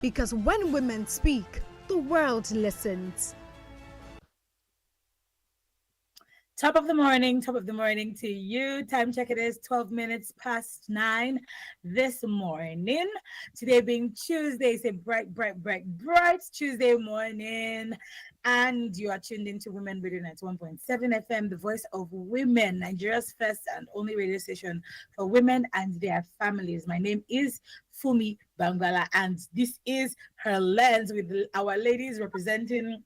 Because when women speak, the world listens. Top of the morning to you. Time check, it is 12 minutes past 9 this morning. Today being Tuesday, it's a bright Tuesday morning. And you are tuned into Women Radio 91.7 FM, the voice of women, Nigeria's first and only radio station for women and their families. My name is Fumi Bangala, and this is Her Lens with our ladies representing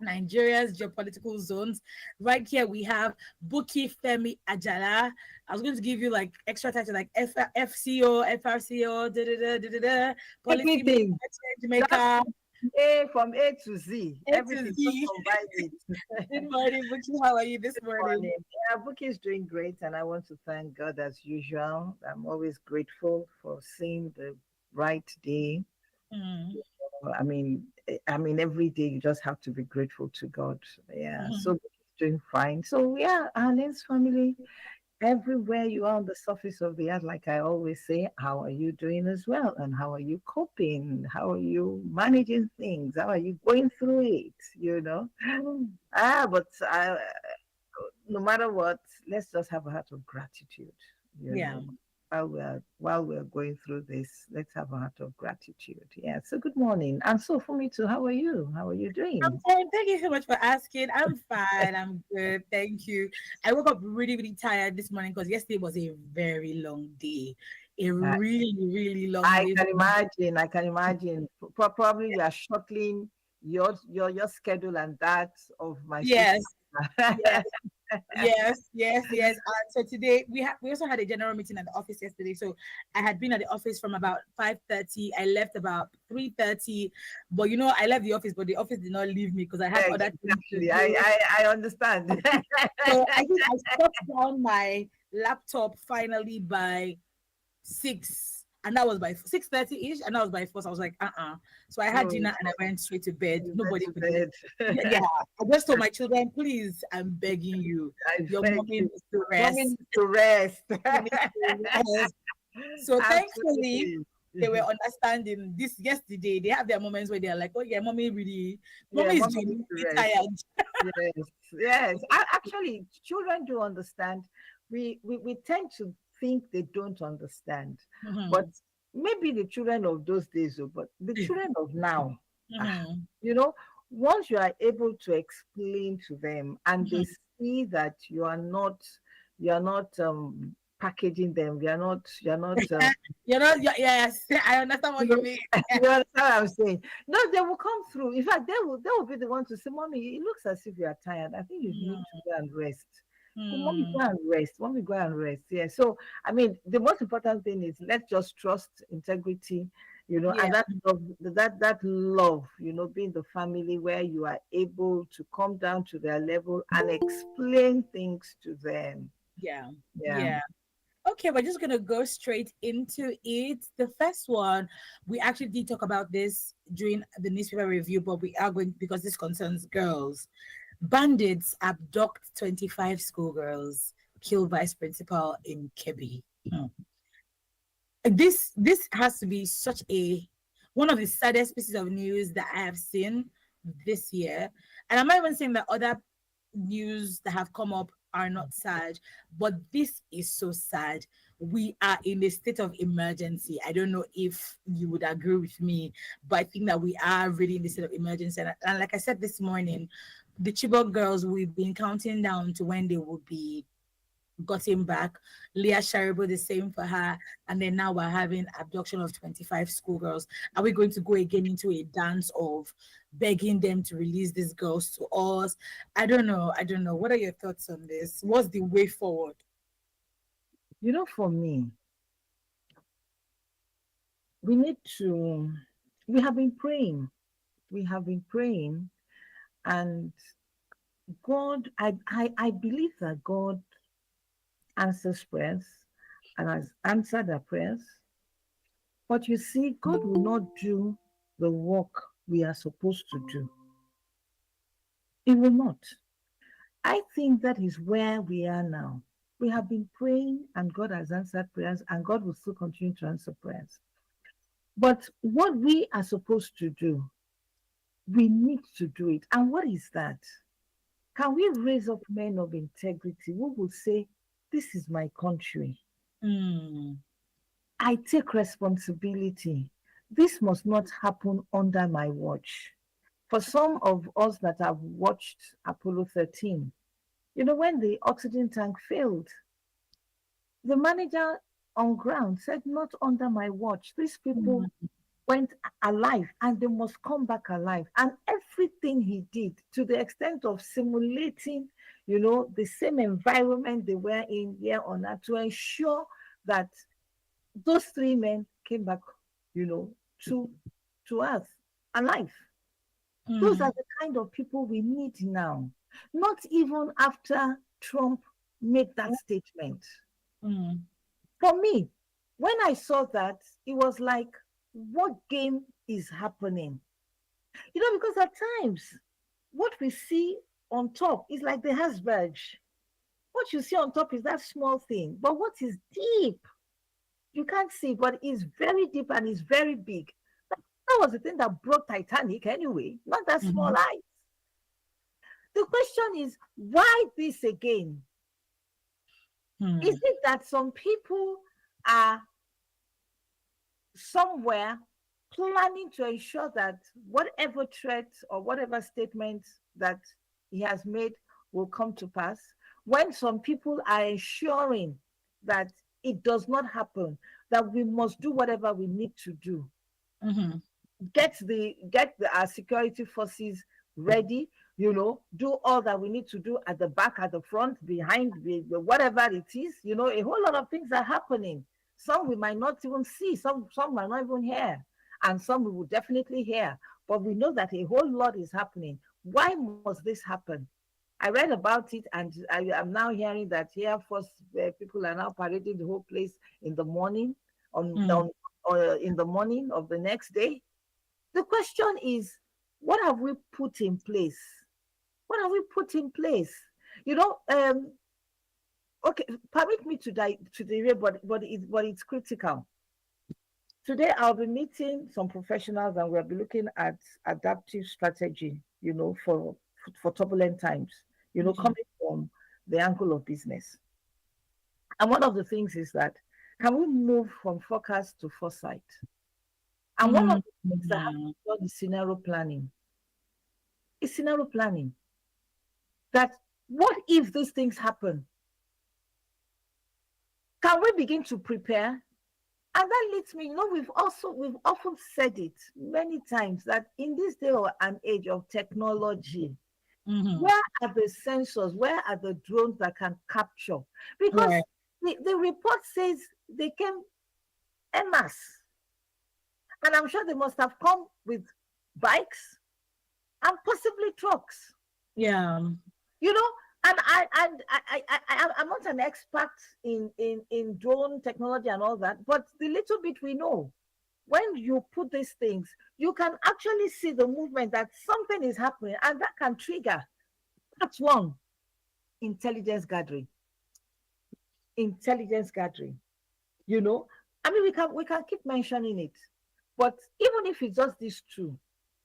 Nigeria's geopolitical zones. Right here we have Buki Femi Ajala. I was going to give you like extra title like FCO, FRCO, policy maker, Everything. change maker. From A to Z. A to Everything. Just Z. combine it. Good morning, Buki. How are you this Good morning? morning. Yeah, Buki is doing great, and I want to thank God as usual. I'm always grateful for seeing the right day. Mm. Every day you just have to be grateful to God. Yeah. Mhm. So Buki is doing fine. So yeah, our Lens family, everywhere you are on the surface of the earth, like I always say, how are you doing as well? And how are you coping? How are you managing things? How are you going through it? You know? But no matter what, let's just have a heart of gratitude. You Yeah. know, while we're going through this, let's have a heart of gratitude. Yeah. So good morning. And so for me too, how are you? How are you I'm doing? fine. Thank you so much for asking. I'm fine. I'm good. Thank you. I woke up really, really tired this morning because yesterday was a very long day. A Uh, really, really long I day. can imagine. I can imagine. Probably you are shuttling your schedule and that of my sister. Yes, yes, yes. And so today we also had a general meeting at the office yesterday. So I had been at the office from about 5:30. I left about 3:30. But I left the office, but the office did not leave me because I had other things to Exactly. do. I understand. So I think I shut down my laptop finally by 6, and that was by 6:30 ish, and that was by 4. So I was like, So I had Oh, dinner and I went straight to bed. you went Nobody to could. bed. Yeah, I just told my children, please, I'm begging you, I your beg mommy you. needs to Mommy rest. needs to rest. She needs to rest. So thankfully, Absolutely. they were understanding. This yesterday, they have their moments where they're like, "Oh yeah, Yeah, mommy is mommy needs genuinely to rest. tired." Yes, yes. Actually, children do understand. We tend to think they don't understand, but Mhm. maybe the children of those days, oh, but the children of now, ah, Mhm. you know, once you are able to explain to them and they Mhm. see that you are not packaging them, you're not Yes, I understand what you you know, mean. you understand what I'm saying? No, they will come through. In fact, they will be the one to say, "Mommy, it looks as if you are tired. I think you need to go and rest." Go, mommy, go Mm. and rest. Mommy, go and rest. Yeah. So, the most important thing is let's just trust integrity, and Yeah. that love, being the family where you are able to come down to their level and explain things to them. Yeah. Yeah. Yeah. Okay, we're just gonna go straight into it. The first one, we actually did talk about this during the newspaper review, but we are going because this concerns girls. Bandits abduct 25 schoolgirls, kill vice principal in Kebbi. Hmm. This has to be such a one of the saddest pieces of news that I have seen this year. And I'm not even saying that other news that have come up are not sad, but this is so sad. We are in a state of emergency. I don't know if you would agree with me, but I think that we are really in the state of emergency. And like I said this morning, the Chibok girls, we've been counting down to when they will be gotten back. Leah Sharibo, the same for her. And then now we're having abduction of 25 schoolgirls. Are we going to go again into a dance of begging them to release these girls to us? I don't know. I don't know. What are your thoughts on this? What's the way forward? For me, we need to. We have been praying. We have been praying, and God, I believe that God answers prayers and has answered our prayers. But you see, God will not do the work we are supposed to do. It will not. I think that is where we are now. We have been praying and God has answered prayers and God will still continue to answer prayers. But what we are supposed to do, we need to do it. And what is that? Can we raise up men of integrity who will say, this is my country. Mm. I take responsibility. This must not happen under my watch. For some of us that have watched Apollo 13, when the oxygen tank failed, the manager on ground said, not under my watch. These people Mm. went alive and they must come back alive. And everything he did to the extent of simulating, the same environment they were in here on earth to ensure that those three men came back, you know, to to earth alive. Those are Mm. the kind of people we need now. Not even after Trump made that statement. Mm. For me, when I saw that, it was like, what game is happening? Because at times, what we see on top is like the iceberg. What you see on top is that small thing. But what is deep, you can't see, but it's very deep and it's very big. That was the thing that broke Titanic anyway, not that small Mhm. ice. The question is, why this again? Is Mm. it that some people are somewhere planning to ensure that whatever threat or whatever statement that he has made will come to pass, when some people are ensuring that it does not happen, that we must do whatever we need to do, Mhm. get our security forces ready, do all that we need to do at the back, at the front, behind, whatever it is. A whole lot of things are happening. Some we might not even see, some might not even hear, and some we will definitely hear. But we know that a whole lot is happening. Why must this happen? I read about it, and I am now hearing that Air Force people are now parading the whole place in the morning, Mm. in the morning of the next day. The question is, what have we put in place? What have we put in place? You know, um, okay, permit me to derail, but it's critical. Today, I'll be meeting some professionals, and we'll be looking at adaptive strategy. For turbulent times. Okay. Coming from the angle of business. And one of the things is that, can we move from forecast to foresight? And one of Mm. the things that has to be done is scenario planning. It's scenario planning. That, what if these things happen? Can we begin to prepare? And that leads me, we've often said it many times, that in this day and age of technology, Mhm. where are the sensors? Where are the drones that can capture? Because Right. the report says they came en masse, and I'm sure they must have come with bikes and possibly trucks. Yeah. you know and I'm not an expert in drone technology and all that, but the little bit we know, when you put these things, you can actually see the movement, that something is happening, and that can trigger. That's one. Intelligence gathering intelligence gathering you know I mean, we can keep mentioning it, but even if it's just these two,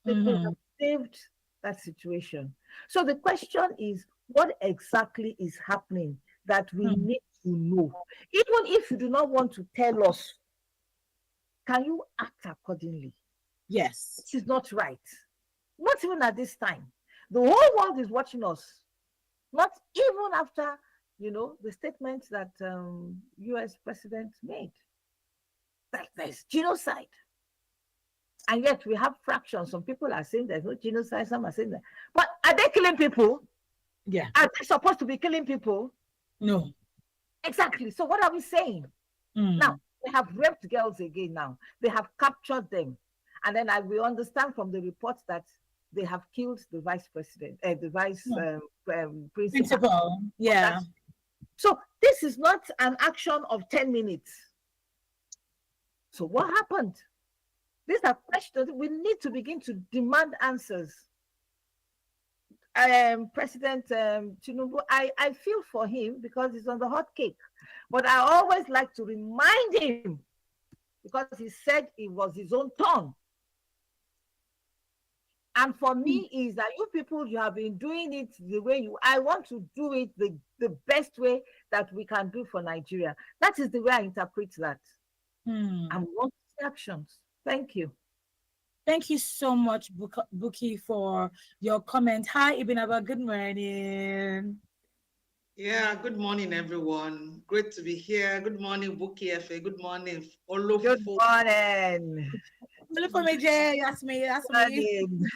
they could have Mhm. saved that situation. So the question is, what exactly is happening that we Mm. need to know? Even if you do not want to tell us, can you act accordingly? Yes. This is not right. Not even at this time. The whole world is watching us. Not even after, the statements that US president made, that there's genocide. And yet we have fractions. Some people are saying there's no genocide, some are saying that. But are they killing people? Yeah. Are they supposed to be killing people? No. Exactly. So what are we saying? Now, Mm. they have raped girls again now. They have captured them. And then we understand from the reports that they have killed the vice president, the vice Yeah. principal Principal. of that. Yeah. So this is not an action of 10 minutes. So what happened? These are questions we need to begin to demand answers. President Tinubu, I feel for him because he's on the hot cake. But I always like to remind him because he said it was his own turn. And for me, is that you people, you have been doing it the way I want to do it the best way that we can do for Nigeria. That is the way I interpret that. Hmm. And we want to see actions. Thank you. Thank you so much, Buki, for your comment. Hi, Ibn Abba. Good morning. Yeah, good morning, everyone. Great to be here. Good morning, Buki Efe. Good morning, Olofo. Good morning. Hello, for me, Jay. That's me. That's me. Morning.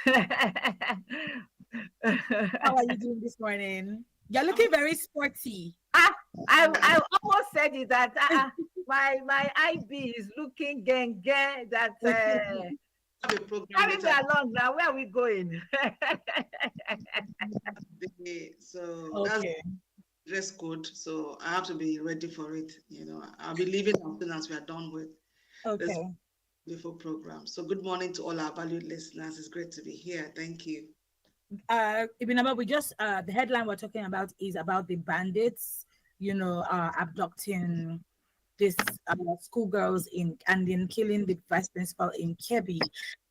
How are you doing this morning? You're looking very sporty. I almost said it that my IB is looking gang that Have a program carry me later along now. Where are we going? today. So that's Okay. dress code. So I have to be ready for it. I'll be leaving as soon as we are done with this Okay. beautiful program. So good morning to all our valued listeners. It's great to be here. Thank you. Ibn Abba, we just the headline we're talking about is about the bandits, abducting these schoolgirls and then killing the vice principal in Kebbi.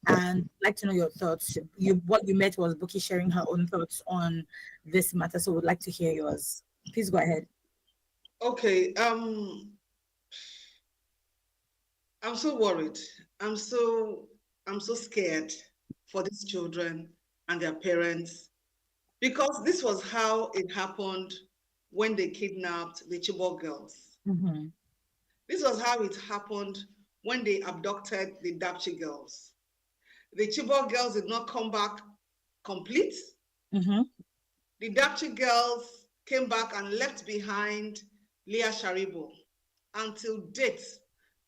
And I'd like to know your thoughts. What you met was Buki sharing her own thoughts on this matter, so we'd like to hear yours. Please go ahead. Okay. I'm so worried. I'm so scared for these children and their parents, because this was how it happened when they kidnapped the Chibok girls. Mm-hmm. This was how it happened when they abducted the Dapchi girls. The Chibok girls did not come back complete. Mm-hmm. The Dapchi girls came back and left behind Leah Sharibo. Until date,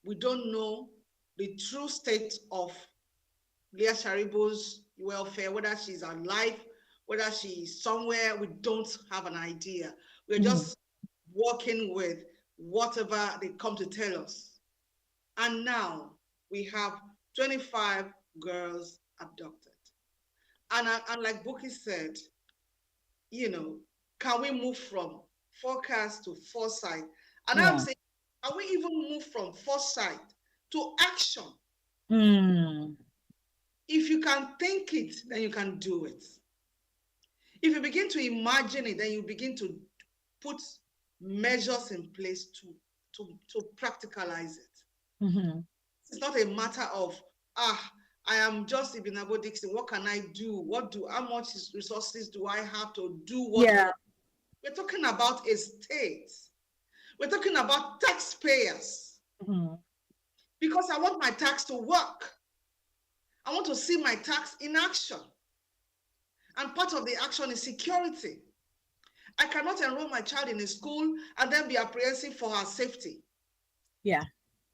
we don't know the true state of Leah Sharibo's welfare, whether she's alive, whether she's somewhere. We don't have an idea. We're just working with whatever they come to tell us. And now we have 25 girls abducted. And like Buki said, can we move from forecast to foresight? And I'm saying, can we even move from foresight to action? If you can think it, then you can do it. If you begin to imagine it, then you begin to put measures in place to practicalize it. Mm-hmm. It's not a matter of, I am just Ibn Abu Dixon. What can I do? How much resources do I have to do what? Yeah. We're talking about a state. We're talking about taxpayers. Mm-hmm. Because I want my tax to work. I want to see my tax in action. And part of the action is security. I cannot enroll my child in a school and then be apprehensive for her safety. Yeah.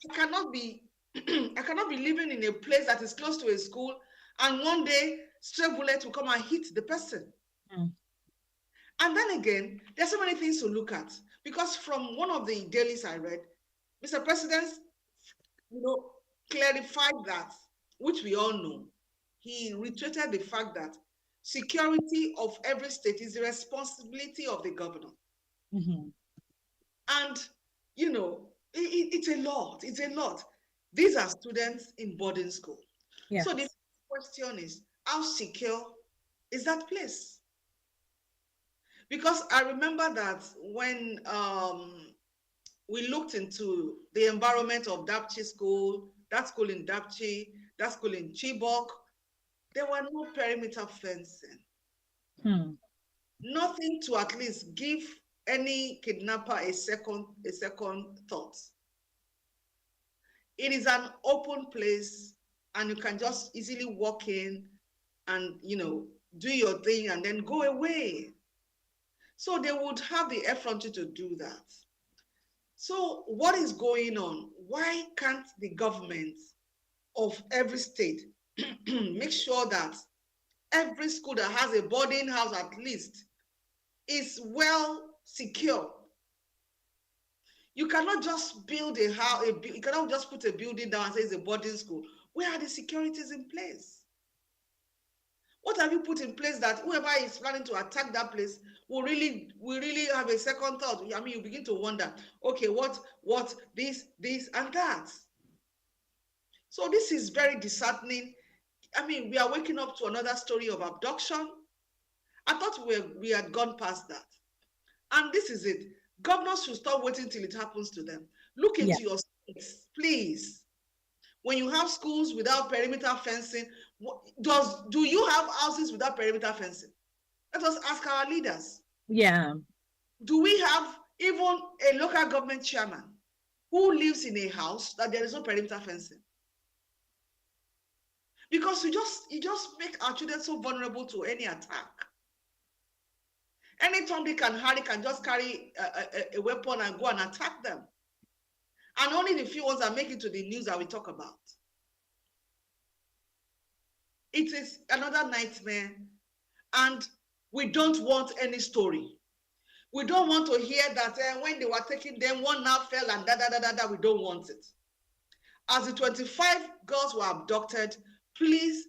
I cannot be living in a place that is close to a school and one day stray bullets will come and hit the person. And then again, there's so many things to look at, because from one of the dailies I read, Mr. President, clarified that, which we all know. He reiterated the fact that security of every state is the responsibility of the governor. Mm-hmm. And, it's a lot. It's a lot. These are students in boarding school. Yeah. So the question is, how secure is that place? Because I remember that when we looked into the environment of Dapchi school, that school in Dapchi, that school in Chibok, there were no perimeter fencing. Nothing to at least give any kidnapper a second thought. It is an open place and you can just easily walk in and, do your thing and then go away. So they would have the effrontery to do that. So what is going on? Why can't the government of every state make sure that every school that has a boarding house at least is well secure? You cannot just build a house, you cannot just put a building down and say it's a boarding school. Where are the securities in place? What have you put in place that whoever is planning to attack that place will really have a second thought? I mean, you begin to wonder, okay, what, this, and that. So this is very disheartening. I mean, we are waking up to another story of abduction. I thought we had gone past that. And this is it. Governors should stop waiting till it happens to them. Look Yeah. into your states, please. When you have schools without perimeter fencing, do you have houses without perimeter fencing? Let us ask our leaders. Yeah. Do we have even a local government chairman who lives in a house that there is no perimeter fencing? Because you just make our children so vulnerable to any attack. Anytime they can just carry a weapon and go and attack them. And only the few ones that make it to the news that we talk about. It is another nightmare, and we don't want any story. We don't want to hear that when they were taking them, one now fell and da. We don't want it. As the 25 girls were abducted, please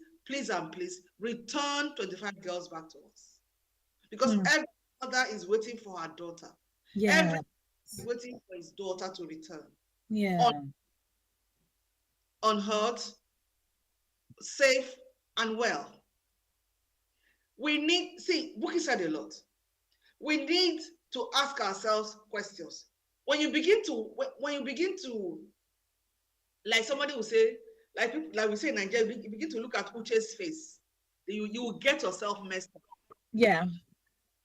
return 25 girls back to us. Because every mother is waiting for her daughter. Yeah. Every is waiting for his daughter to return. Yeah. Unhurt, safe, and well. We need, Buki said a lot. We need to ask ourselves questions. When you begin to, like somebody will say, like we say in Nigeria, you begin to look at Uche's face, you will get yourself messed up. Yeah.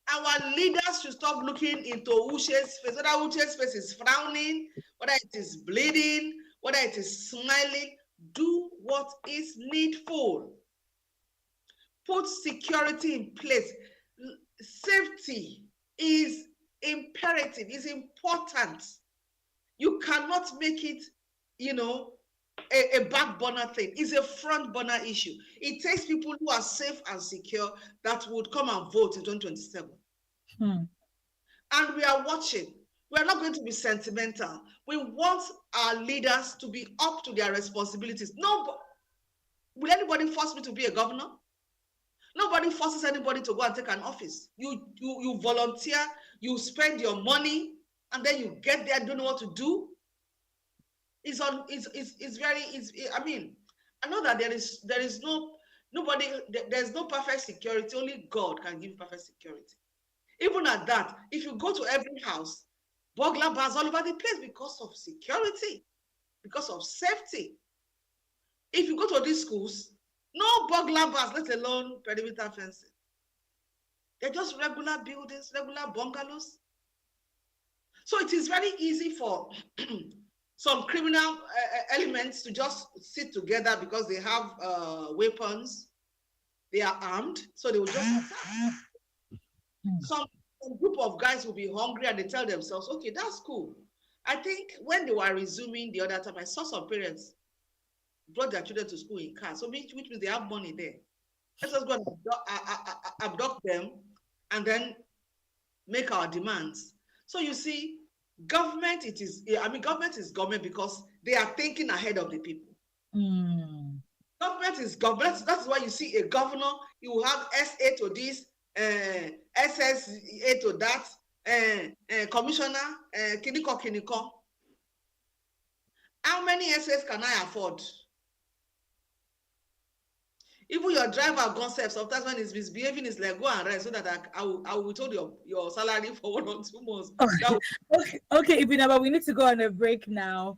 Our leaders should stop looking into Uche's face, whether Uche's face is frowning, whether it is bleeding, whether it is smiling. Do what is needful. Put security in place. Safety is imperative, is important. You cannot make it, a back burner thing. It's a front burner issue. It takes people who are safe and secure that would come and vote in 2027. And we are watching. We are not going to be sentimental. We want our leaders to be up to their responsibilities. No, will anybody force me to be a governor? Nobody forces anybody to go and take an office. You volunteer, you spend your money, and then you get there and don't know what to do. I know that there's no perfect security. Only God can give perfect security. Even at that, if you go to every house, burglar bars all over the place because of security, because of safety. If you go to these schools, no burglar bars, let alone perimeter fencing. They're just regular buildings, regular bungalows. So it is very easy for some criminal elements to just sit together because they have weapons, they are armed, so they will just attack. Some group of guys will be hungry and they tell themselves, okay, that's cool. I think when they were resuming the other time, I saw some parents brought their children to school in cars, so which means they have money there. Let's just go and abduct them and then make our demands. So you see, government is government because they are thinking ahead of the people. Government is government. That's why you see a governor, you will have SA to this, SSA to that, commissioner, kiniko. How many SS can I afford? Even your driver concept, sometimes when he's misbehaving, it's like, go and rest so that I will withhold your salary for 1 or 2 months. Okay, Ibina, but we need to go on a break now.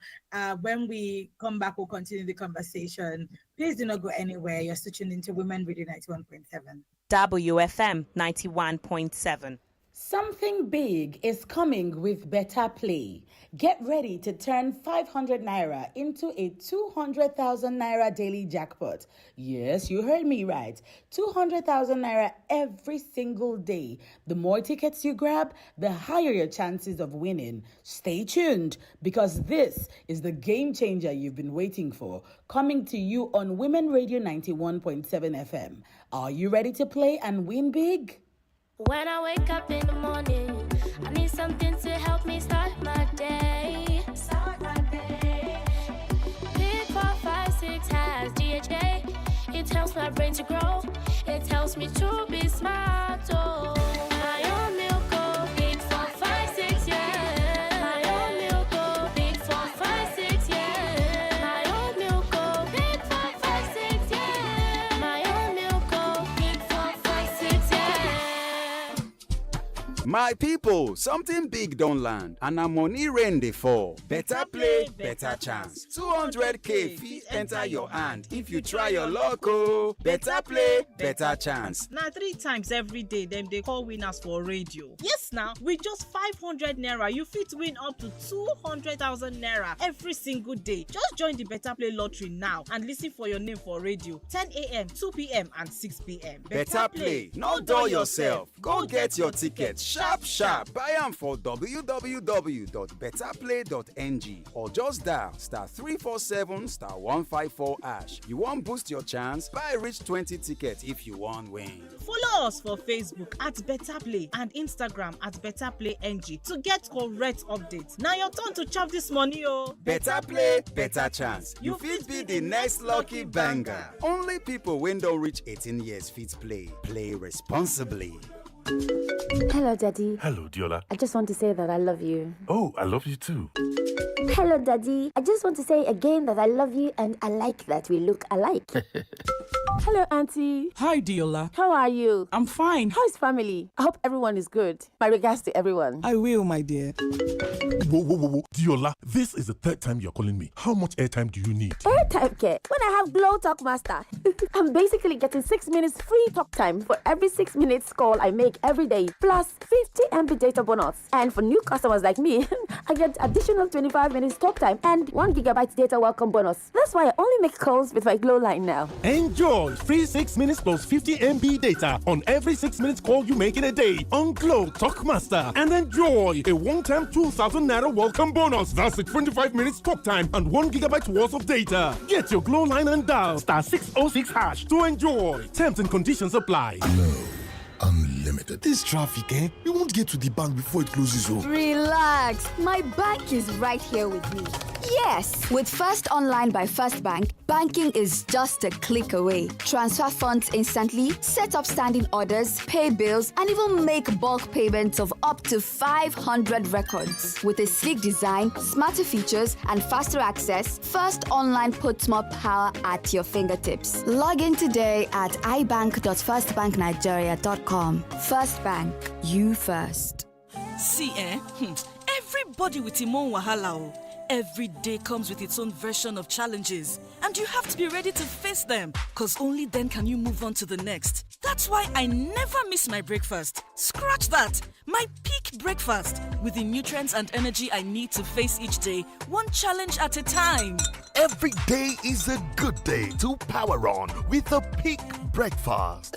When we come back, we'll continue the conversation. Please do not go anywhere. You're still tuned into Women Radio 91.7. WFM 91.7. Something big is coming with Better Play. Get ready to turn 500 naira into a 200,000 naira daily jackpot. Yes, you heard me right. 200,000 naira every single day. The more tickets you grab, the higher your chances of winning. Stay tuned because this is the game changer you've been waiting for. Coming to you on Women Radio 91.7 FM. Are you ready to play and win big? When I wake up in the morning, I need something to help me start my day. Pick 4, 5, 6 has DHA. It helps my brain to grow. It helps me to be smart. Oh, my own milk, oh, Pick 4, 5, 6, yeah. My own milk, oh, Pick 4, 5, 6, yeah. My own milk, oh, My people, something big don't land, and na money rain dey fall. Better play, better chance. 200k fit enter your hand if you try your luck. Oh, better play, better chance. Now 3 times every day, them they call winners for radio. Yes, now with just 500 naira, you fit win up to 200,000 naira every single day. Just join the Better Play lottery now and listen for your name for radio. 10 a.m., 2 p.m. and 6 p.m. Better play, no dull yourself. Go get your ticket sharp sharp. Buy am for www.betterplay.ng or just dial *347*154#. You wan boost your chance? Buy reach 20 tickets if you wan win. Follow us for Facebook at Better Play and Instagram at Better Play NG to get correct updates. Now your turn to chop this money, oh. Better play, better chance. You fit be the next lucky banger. Only people wey don reach 18 years fit play. Play responsibly. Hello, Daddy. Hello, Diola. I just want to say that I love you. Oh, I love you too. Hello, Daddy. I just want to say again that I love you and I like that we look alike. Hello, Auntie. Hi, Diola. How are you? I'm fine. How's family? I hope everyone is good. My regards to everyone. I will, my dear. Whoa. Diola, this is the 3rd time you're calling me. How much airtime do you need? Airtime care? When I have Glow Talk Master. I'm basically getting 6 minutes free talk time for every 6 minutes call I make every day, plus 50 MB data bonus. And for new customers like me, I get additional 25 minutes talk time and 1 gigabyte data welcome bonus. That's why I only make calls with my Glow line now. Enjoy free 6 minutes plus 50 MB data on every 6 minutes call you make in a day on Glow Talk Master. And enjoy a one-time 2,000 naira welcome bonus. That's a 25 minutes talk time and 1 gigabyte worth of data. Get your Glow line and dial *606# to enjoy. Terms and conditions apply. Glow Unlimited. This traffic, we won't get to the bank before it closes. Relax. My bank is right here with me. Yes, with First Online by First Bank, banking is just a click away. Transfer funds instantly, set up standing orders, pay bills, and even make bulk payments of up to 500 records. With a sleek design, smarter features, and faster access, First Online puts more power at your fingertips. Log in today at ibank.firstbanknigeria.com. First Bank, you first. See, everybody with him own wahala. Every day comes with its own version of challenges, and you have to be ready to face them, because only then can you move on to the next. That's why I never miss my breakfast. Scratch that! My peak breakfast, with the nutrients and energy I need to face each day, one challenge at a time. Every day is a good day to power on with a peak breakfast.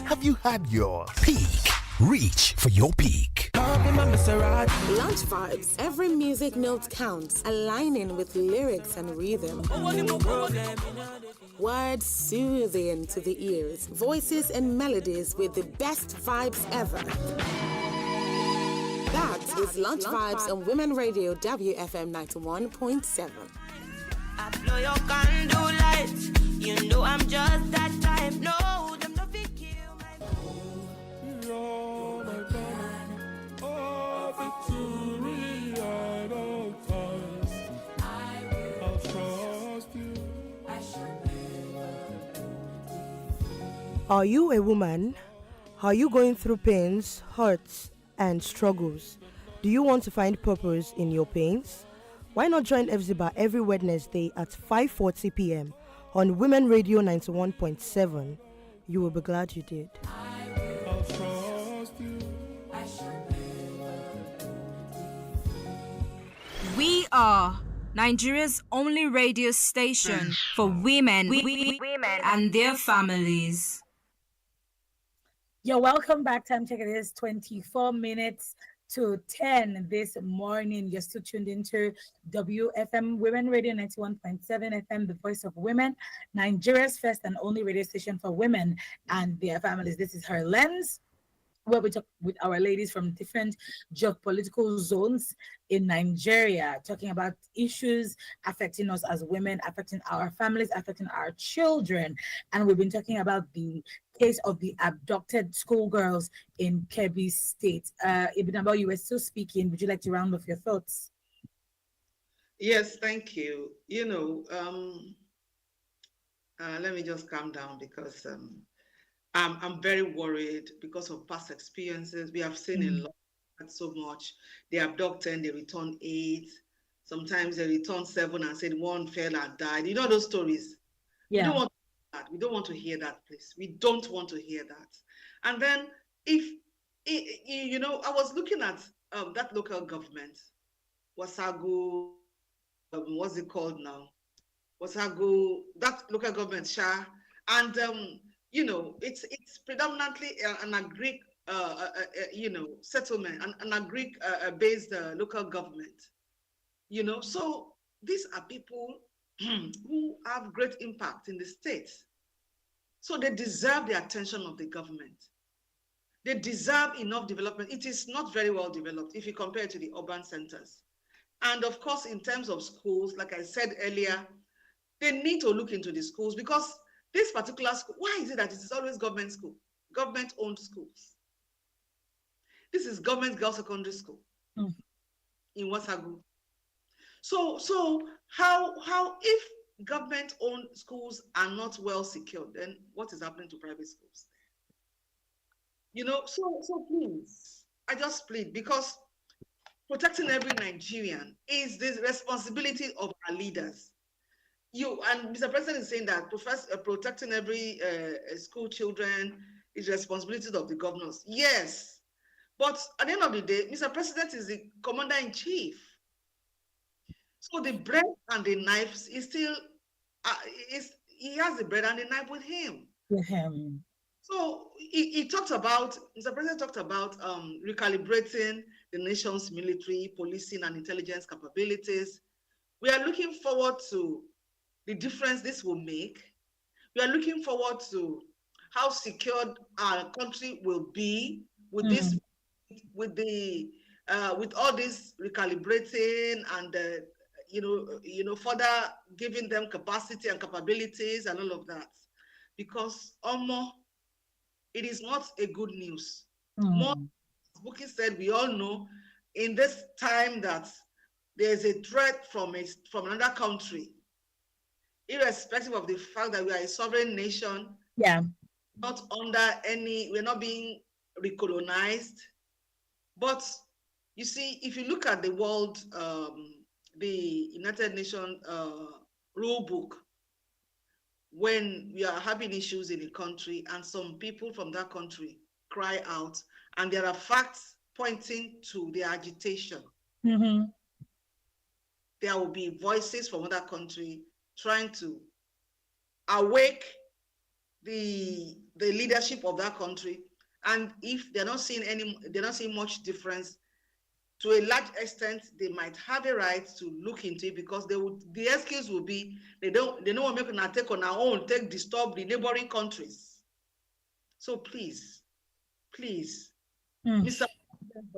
Have you had your peak? Reach for your peak. Lunch Vibes. Every music note counts, aligning with lyrics and rhythm. Words soothing to the ears, voices and melodies with the best vibes ever. That is Lunch Vibes on Women Radio WFM 91.7. I blow your candle light. You know I'm just that type. No, them nothing kill my Are you a woman? Are you going through pains, hurts, and struggles? Do you want to find purpose in your pains? Why not join FZBA every Wednesday at 5:40 p.m. on Women Radio 91.7? You will be glad you did. We are Nigeria's only radio station for women and their families. You're welcome back. Time check, it is 24 minutes to 10 this morning. You're still tuned into WFM Women Radio 91.7 FM, the voice of women, Nigeria's first and only radio station for women and their families. This is Her Lens, where we talk with our ladies from different geopolitical zones in Nigeria, talking about issues affecting us as women, affecting our families, affecting our children. And we've been talking about the case of the abducted schoolgirls in Kebbi State. Ibn Abel, you were still speaking. Would you like to round off your thoughts? Yes, thank you. Let me just calm down because I'm very worried because of past experiences. We have seen a lot, so much. They abduct 10, they return 8. Sometimes they return 7 and said one fell and died. You know those stories. We don't Yeah. want that. We don't want to hear that, please. We don't want to hear that. And then if I was looking at that local government, Wasagu, what's it called now? Wasagu, that local government, Sha, and it's predominantly an agric, settlement, an agric based local government. So these are people who have great impact in the state. So they deserve the attention of the government. They deserve enough development. It is not very well developed if you compare it to the urban centers. And of course, in terms of schools, like I said earlier, they need to look into the schools, because this particular school, why is it that it is always government school, government-owned schools? This is government girls secondary school in Wasagu. So how if government-owned schools are not well secured, then what is happening to private schools? So please, I just plead, because protecting every Nigerian is the responsibility of our leaders. And Mr. President is saying that protecting every school children is the responsibility of the governors. Yes, but at the end of the day, Mr. President is the commander-in-chief. So the bread and the knives is still, he has the bread and the knife with him. So Mr. President talked about recalibrating the nation's military, policing, and intelligence capabilities. We are looking forward to the difference this will make. We are looking forward to how secured our country will be with this, with all this recalibrating and further giving them capacity and capabilities and all of that. Because it is not a good news. More, as Buki said, we all know in this time that there's a threat from another country, irrespective of the fact that we are a sovereign nation. Yeah. Not under we're not being recolonized. But you see, if you look at the world, the United Nations rule book, when we are having issues in a country and some people from that country cry out, and there are facts pointing to their agitation, there will be voices from other country trying to awake the leadership of that country. And if they're not seeing much difference, to a large extent, they might have a right to look into it, because the excuse will be they don't want to make an attack on our own, disturb the neighboring countries. So please, Mr.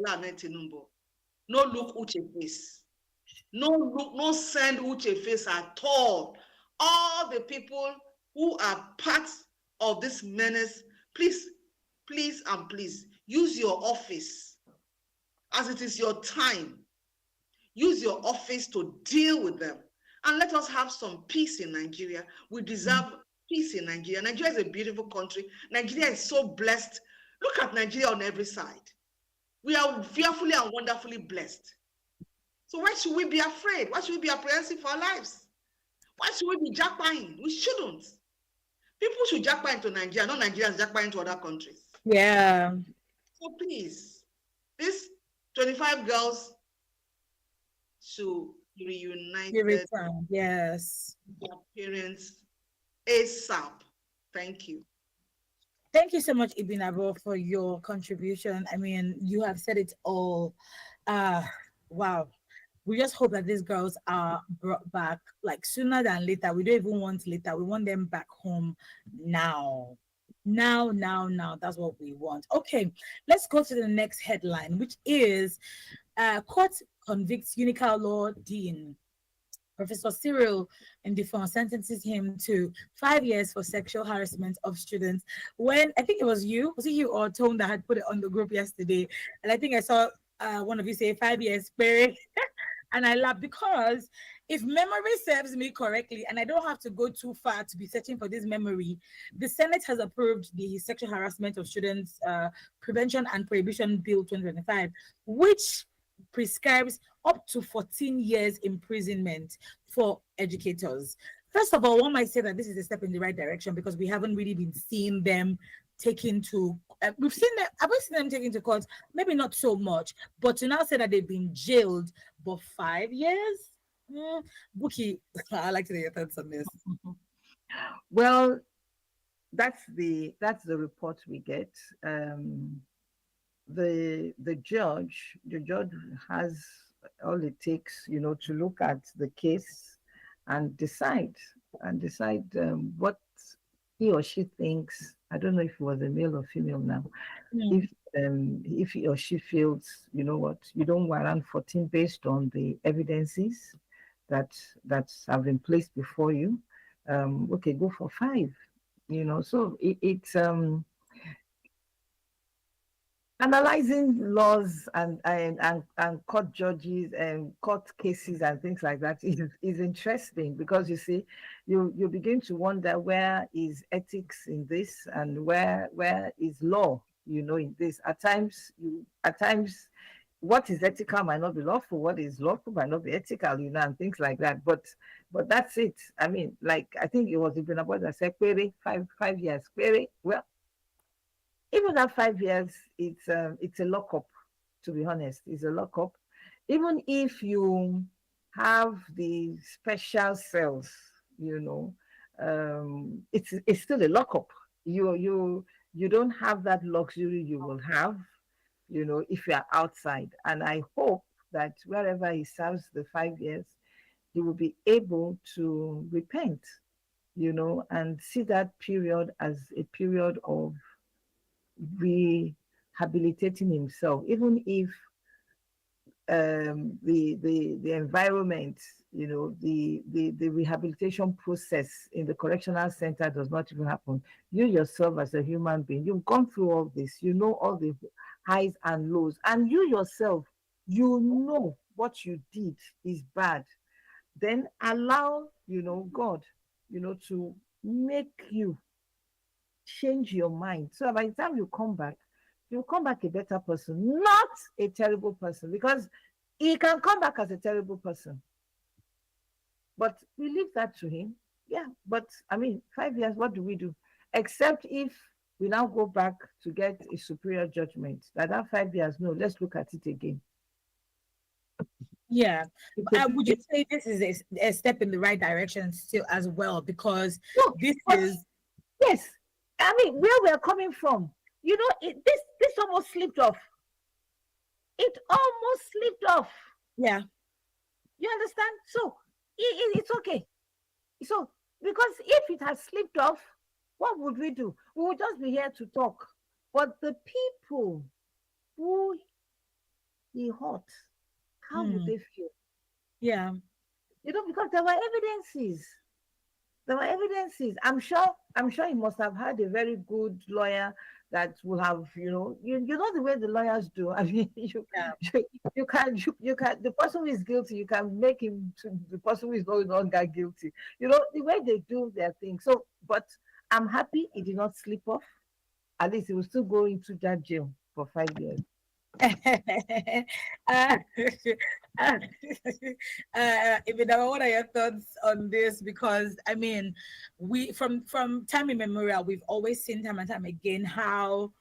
Tinubu, no look Uche face. No send Uche face at all. All the people who are part of this menace, please use your office, as it is your time. Use your office to deal with them, and let us have some peace in Nigeria. We deserve peace in Nigeria. Nigeria is a beautiful country. Nigeria is so blessed. Look at Nigeria on every side. We are fearfully and wonderfully blessed. So why should we be afraid? Why should we be apprehensive for our lives? Why should we be jackpying? We shouldn't. People should jackpot into Nigeria, not Nigerians jackpot into other countries. Yeah. So please, these 25 girls should be reunited. Yes. Their parents ASAP. Thank you. Thank you so much, Ibinabo, for your contribution. I mean, you have said it all. Wow. We just hope that these girls are brought back like sooner than later. We don't even want later. We want them back home now. Now. That's what we want. Okay, let's go to the next headline, which is court convicts Unical Law Dean. Professor Cyril Ndifon sentences him to 5 years for sexual harassment of students. When I think it was you or Tone that had put it on the group yesterday, and I think I saw one of you say 5 years, Barry. And I laugh because if memory serves me correctly, and I don't have to go too far to be searching for this memory, the Senate has approved the Sexual Harassment of Students Prevention and Prohibition Bill 2025, which prescribes up to 14 years imprisonment for educators. First of all, one might say that this is a step in the right direction because we haven't really been seeing them taken to we've seen them, have we seen them taken to court? Maybe not so much, but to now say that they've been jailed for 5 years. Buki, I like to hear your thoughts on this. Well, that's the report we get. The judge has all it takes, to look at the case and decide what he or she thinks. I don't know if it was a male or female now. If he or she feels, you know what, you don't warrant 14 based on the evidences that have been placed before you, okay, go for 5. So it's analyzing laws and court judges and court cases and things like that is interesting, because you see, you begin to wonder where is ethics in this and where is law, in this. At times what is ethical might not be lawful, what is lawful might not be ethical, and things like that. But that's it. I mean, like, I think it was even about that said, query 5 years, query. Well, even at 5 years, it's a lockup. To be honest, it's a lockup. Even if you have the special cells, it's still a lockup. You don't have that luxury you will have, if you are outside. And I hope that wherever he serves the 5 years, he will be able to repent, and see that period as a period of rehabilitating himself, even if the environment, the rehabilitation process in the correctional center does not even happen. You yourself as a human being, you've gone through all this, all the highs and lows, and you yourself, what you did is bad. Then allow, God, to make you change your mind. So by the time you come back a better person, not a terrible person, because he can come back as a terrible person. But we leave that to him. Yeah, but I mean, 5 years, what do we do? Except if we now go back to get a superior judgment. That 5 years, no, let's look at it again. Yeah. Would you say this is a step in the right direction still as well? Because Yes. I mean, where we're coming from, this almost slipped off. It almost slipped off. Yeah. You understand? So it's okay. So, because if it has slipped off, what would we do? We would just be here to talk. But the people who he hurt, how would they feel? Yeah. Because there were evidences. I'm sure he must have had a very good lawyer that will have, the way the lawyers do. I mean, you can the person who is guilty, you can make him to the person who is no longer guilty. The way they do their thing. So, but I'm happy it did not slip off. At least he will still go into that jail for 5 years. Ibida, what are your thoughts on this? Because I mean, we from time immemorial, we've always seen time and time again how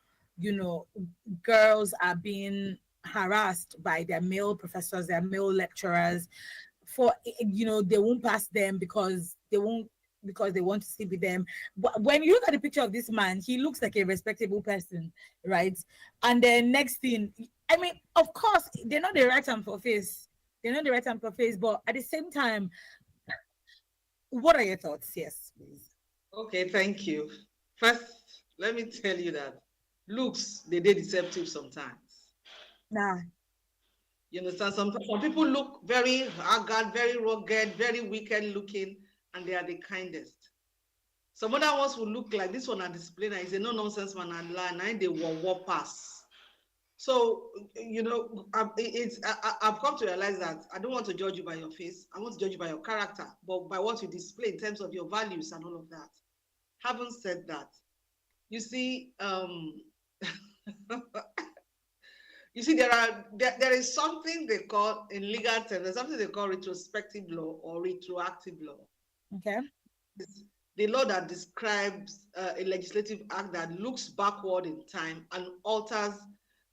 girls are being harassed by their male professors, their male lecturers, for they won't pass them because they want to sleep with them. But when you look at the picture of this man, he looks like a respectable person, right? And then next thing, I mean, of course, they're not the right time for face. But at the same time, what are your thoughts? Yes, please. Okay, thank you. First, let me tell you that looks, they're deceptive sometimes. Nah. You understand? Some people look very haggard, very rugged, very wicked looking, and they are the kindest. Some other ones will look like this one on display. Now is a no-nonsense man and lie. Now they will pass. So, I've come to realize that I don't want to judge you by your face. I want to judge you by your character, but by what you display in terms of your values and all of that. Having said that, you see, there is something they call in legal terms. There's something they call retrospective law or retroactive law. Okay. It's the law that describes a legislative act that looks backward in time and alters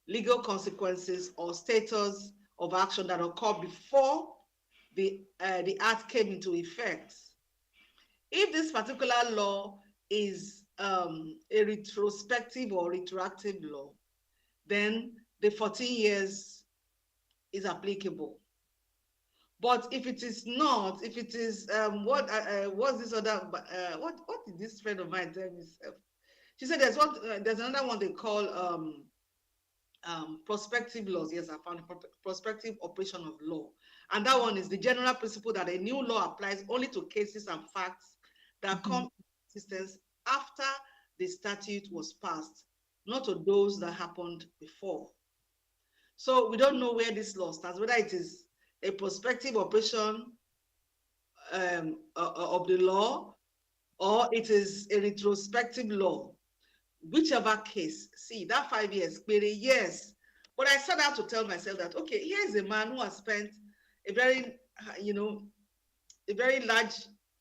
legal consequences or status of action that occurred before the act came into effect. If this particular law is a retrospective or retroactive law, then the 14 years is applicable. But if it is not, if it is what's this other? What did this friend of mine tell me? She said there's another one they call prospective laws. Yes, I found prospective operation of law, and that one is the general principle that a new law applies only to cases and facts that come into existence after the statute was passed, not to those that happened before. So we don't know where this law stands, whether it is a prospective operation of the law or it is a retrospective law. Whichever case, see, that 5 years, yes. But I started out to tell myself that, okay, here's a man who has spent a very, a very large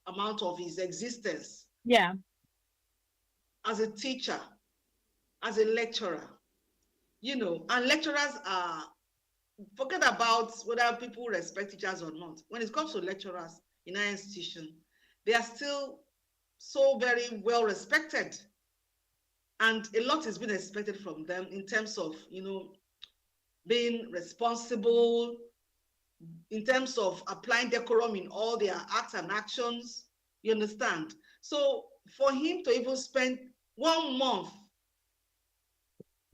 amount of his existence. Yeah. As a teacher, as a lecturer, and lecturers are, forget about whether people respect teachers or not. When it comes to lecturers in our institution, they are still so very well respected. And a lot is being expected from them in terms of, being responsible, in terms of applying decorum in all their acts and actions. You understand? So for him to even spend 1 month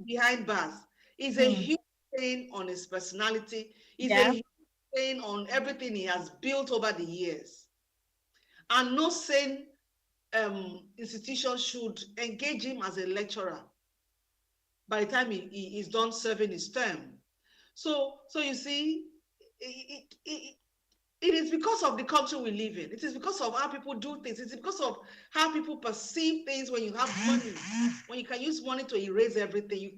behind bars is a huge pain on his personality, is a huge pain on everything he has built over the years. And no sane institution should engage him as a lecturer by the time he is done serving his term. So you see, it is because of the country we live in. It is because of how people do things. It is because of how people perceive things when you have money, when you can use money to erase everything.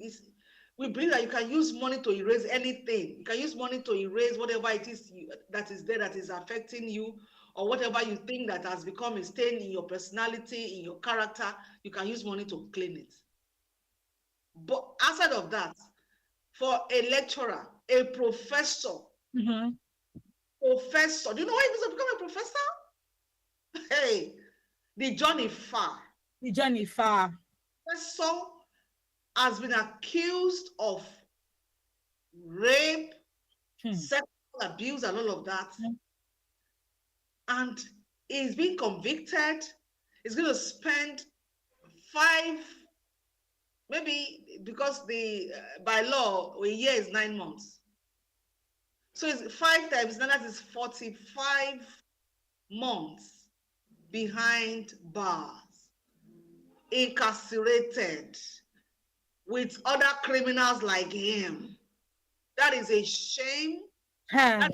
We believe that you can use money to erase anything. You can use money to erase whatever it is that is there that is affecting you, or whatever you think that has become a stain in your personality, in your character. You can use money to clean it. But outside of that, for a lecturer, a professor, professor, do you know why he was to become a professor? Hey, the journey far. The journey far. Professor has been accused of rape, sexual abuse, and all of that. And he's been convicted. He's going to spend 5, maybe because by law, a year is 9 months. So it's 5 times 9, that is 45 months behind bars, incarcerated with other criminals like him. That is a shame. That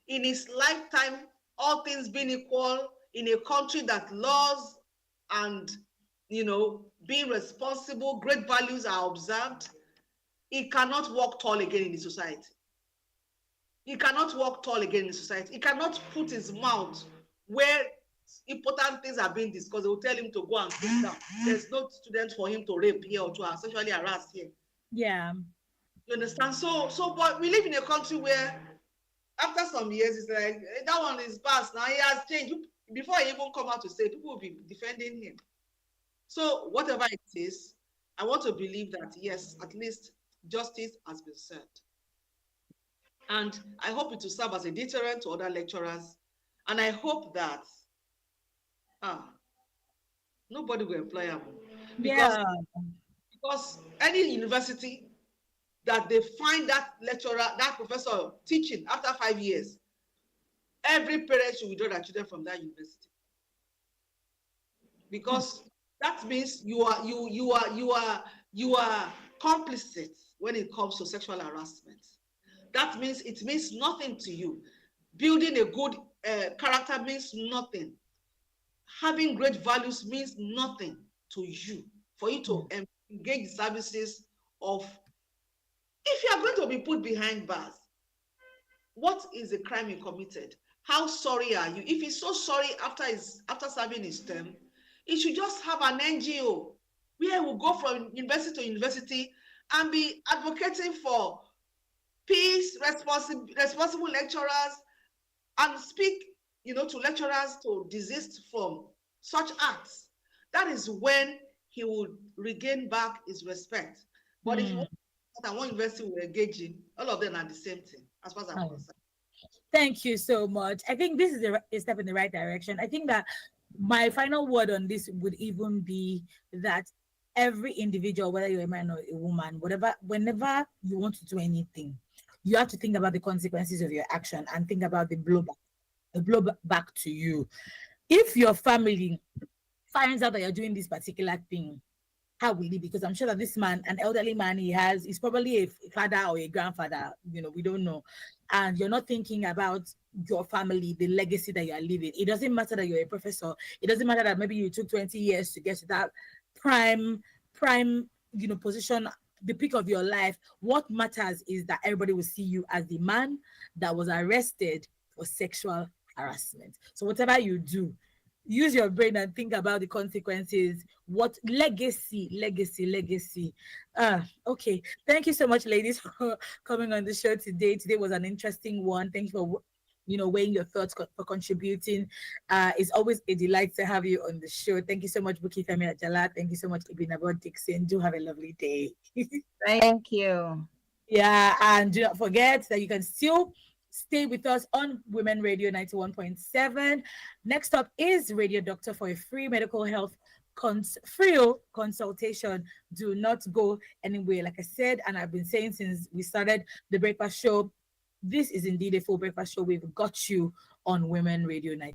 in his lifetime, all things being equal, in a country that laws and being responsible, great values are observed, he cannot walk tall again in the society. He cannot walk tall again in the society. He cannot put his mouth where important things are being discussed. They will tell him to go and sit down. There's no student for him to rape here or to sexually harass here. Yeah. You understand? But we live in a country where after some years, it's like, that one is past. Now he has changed. Before he even come out to say, people will be defending him. So whatever it is, I want to believe that, yes, at least justice has been served. And I hope it will serve as a deterrent to other lecturers. And I hope that nobody will employ him. Because any university that they find that lecturer, that professor teaching after 5 years, every parent should withdraw their children from that university. Because that means you are complicit when it comes to sexual harassment. That means it means nothing to you. Building a good character means nothing. Having great values means nothing to you. For you to engage the services of, if you are going to be put behind bars, what is the crime you committed? How sorry are you? If he's so sorry after serving his term, he should just have an NGO where he will go from university to university and be advocating for peace, responsible lecturers, and speak, to lecturers to desist from such acts. That is when he would regain back his respect. But if you want that one university will engage in, all of them are the same thing, as far as I'm concerned. Thank you so much. I think this is a step in the right direction. I think that my final word on this would even be that every individual, whether you're a man or a woman, whenever you want to do anything, you have to think about the consequences of your action and think about the blowback to you. If your family finds out that you're doing this particular thing, how will he? Because I'm sure that this man, an elderly man is probably a father or a grandfather, we don't know. And you're not thinking about your family, the legacy that you are leaving. It doesn't matter that you're a professor. It doesn't matter that maybe you took 20 years to get to that prime, position, the peak of your life. What matters is that everybody will see you as the man that was arrested for sexual harassment. So whatever you do, use your brain and think about the consequences. What legacy. Okay. Thank you so much, ladies, for coming on the show today. Today was an interesting one. Thank you for weighing your thoughts, for contributing. It's always a delight to have you on the show. Thank you so much, Buki Femi Ajala. Thank you so much, Ibinabo Dixon. Do have a lovely day. Thank you. Yeah, and do not forget that you can still stay with us on Women Radio 91.7. Next up is Radio Doctor for a free medical health consultation. Do not go anywhere. Like I said, and I've been saying since we started the breakfast show, this is indeed a full breakfast show. We've got you on Women Radio 91.7.